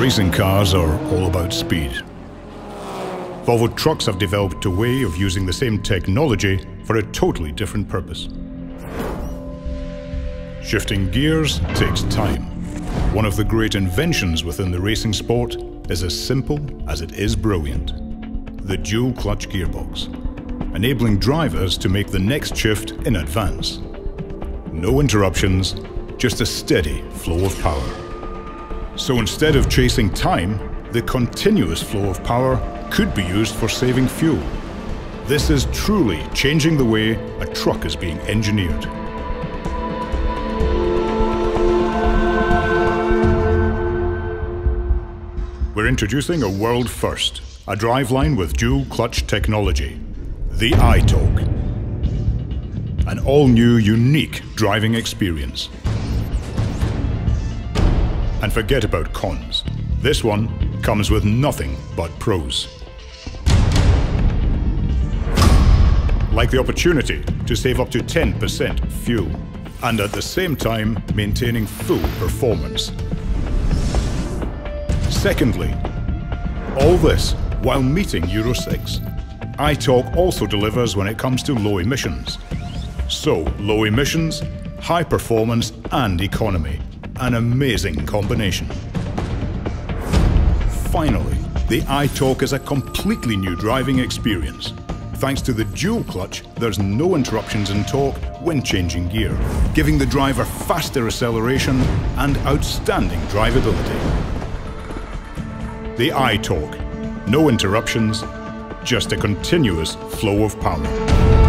Racing cars are all about speed. Volvo trucks have developed a way of using the same technology for a totally different purpose. Shifting gears takes time. One of the great inventions within the racing sport is as simple as it is brilliant. The dual clutch gearbox, enabling drivers to make the next shift in advance. No interruptions, just a steady flow of power. So instead of chasing time, the continuous flow of power could be used for saving fuel. This is truly changing the way a truck is being engineered. We're introducing a world first, a driveline with dual clutch technology, the iTorque. An all-new, unique driving experience. And forget about cons. This one comes with nothing but pros. Like the opportunity to save up to 10% fuel, and at the same time maintaining full performance. Secondly, all this while meeting Euro 6. iTorque also delivers when it comes to low emissions. So, low emissions, high performance and economy. An amazing combination. Finally, the iTorque is a completely new driving experience. Thanks to the dual clutch, there's no interruptions in torque when changing gear, giving the driver faster acceleration and outstanding drivability. The iTorque. No interruptions, just a continuous flow of power.